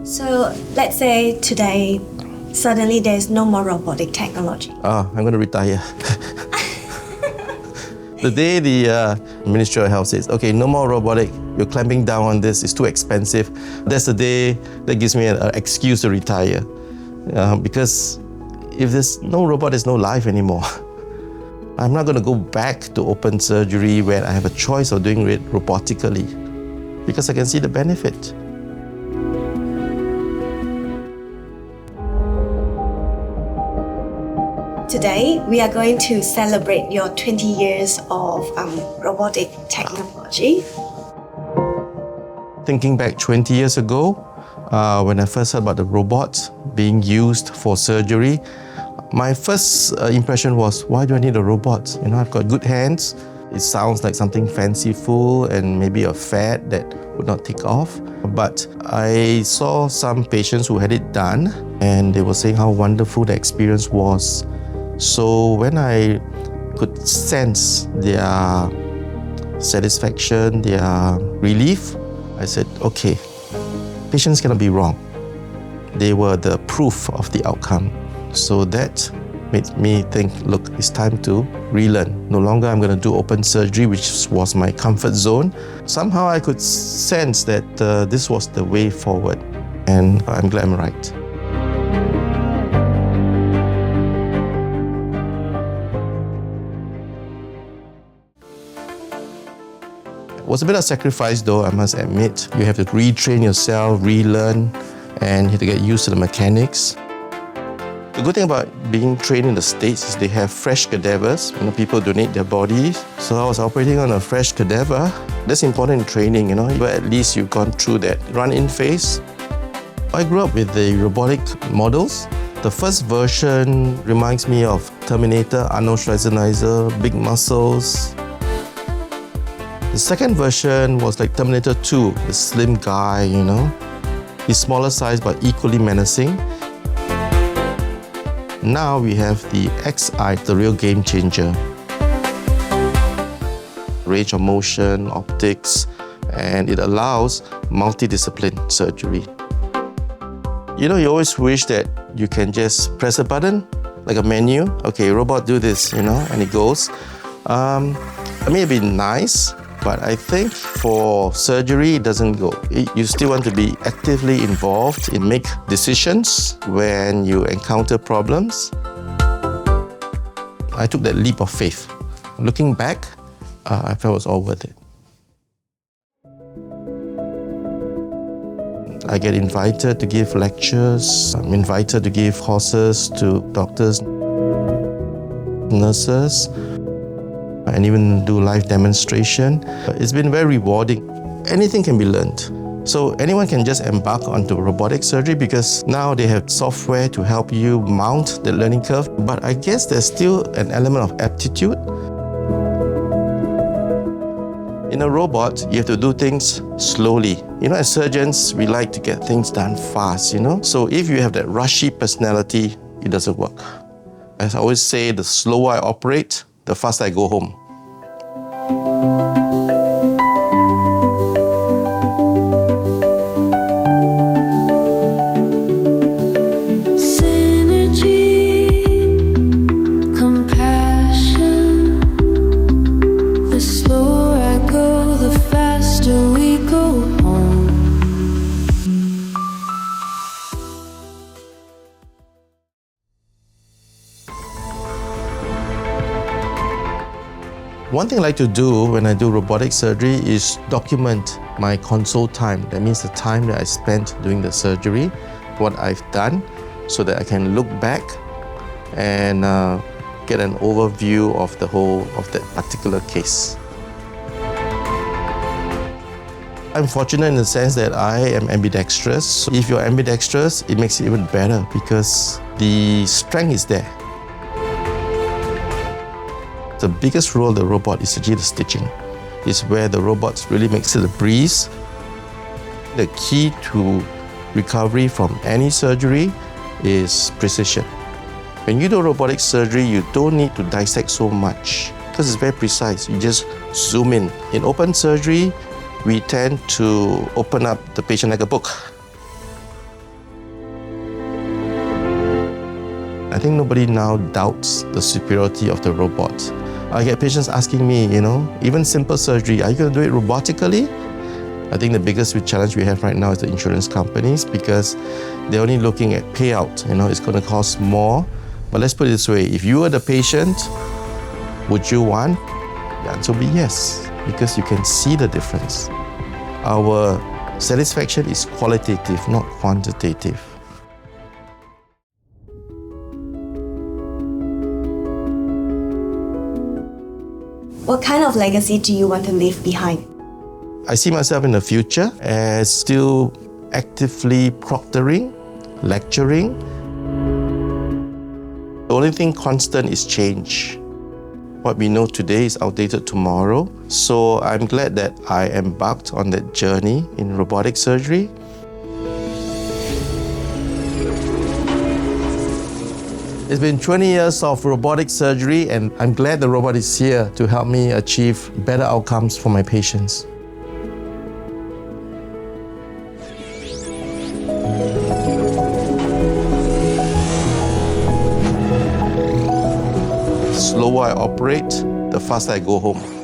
So let's say today, suddenly there's no more robotic technology. I'm going to retire. The day the Ministry of Health says, okay, no more robotic, you're clamping down on this, it's too expensive, that's the day that gives me an excuse to retire. Because if there's no robot, there's no life anymore. I'm not going to go back to open surgery where I have a choice of doing it robotically because I can see the benefit. Today, we are going to celebrate your 20 years of robotic technology. Thinking back 20 years ago, when I first heard about the robots being used for surgery, my first impression was, why do I need a robot? You know, I've got good hands. It sounds like something fanciful and maybe a fad that would not take off. But I saw some patients who had it done and they were saying how wonderful the experience was. So when I could sense their satisfaction, their relief, I said, okay, patients cannot be wrong. They were the proof of the outcome. So that made me think, look, it's time to relearn. No longer I'm going to do open surgery, which was my comfort zone. Somehow I could sense that this was the way forward, and I'm glad I'm right. It was a bit of sacrifice though, I must admit. You have to retrain yourself, relearn, and you have to get used to the mechanics. The good thing about being trained in the States is they have fresh cadavers. You know, people donate their bodies. So I was operating on a fresh cadaver. That's important in training, you know, but at least you've gone through that run-in phase. I grew up with the robotic models. The first version reminds me of Terminator, Arnold Schwarzenegger, big muscles. The second version was like Terminator 2, the slim guy, you know. He's smaller size but equally menacing. Now we have the XI, the real game changer. Range of motion, optics, and it allows multidiscipline surgery. You know, you always wish that you can just press a button, like a menu. Okay, robot, do this, you know, and it goes. I mean, it'd be nice, but I think for surgery, it doesn't go. You still want to be actively involved in make decisions when you encounter problems. I took that leap of faith. Looking back, I felt it was all worth it. I get invited to give lectures. I'm invited to give courses to doctors, nurses, and even do live demonstration. It's been very rewarding. Anything can be learned. So anyone can just embark onto robotic surgery because now they have software to help you mount the learning curve. But I guess there's still an element of aptitude. In a robot, you have to do things slowly. You know, as surgeons, we like to get things done fast, you know? So if you have that rushy personality, it doesn't work. As I always say, the slower I operate, the faster I go home. One thing I like to do when I do robotic surgery is document my console time. That means the time that I spent doing the surgery, what I've done, so that I can look back and get an overview of the whole of that particular case. I'm fortunate in the sense that I am ambidextrous. So if you're ambidextrous, it makes it even better because the strength is there. The biggest role of the robot is actually the stitching. It's where the robot really makes it a breeze. The key to recovery from any surgery is precision. When you do robotic surgery, you don't need to dissect so much because it's very precise. You just zoom in. In open surgery, we tend to open up the patient like a book. I think nobody now doubts the superiority of the robot. I get patients asking me, even simple surgery, are you going to do it robotically? I think the biggest challenge we have right now is the insurance companies, because they're only looking at payout. It's going to cost more. But let's put it this way, if you were the patient, would you want? The answer will be yes, because you can see the difference. Our satisfaction is qualitative, not quantitative. What kind of legacy do you want to leave behind? I see myself in the future as still actively proctoring, lecturing. The only thing constant is change. What we know today is outdated tomorrow. So I'm glad that I embarked on that journey in robotic surgery. It's been 20 years of robotic surgery, and I'm glad the robot is here to help me achieve better outcomes for my patients. The slower I operate, the faster I go home.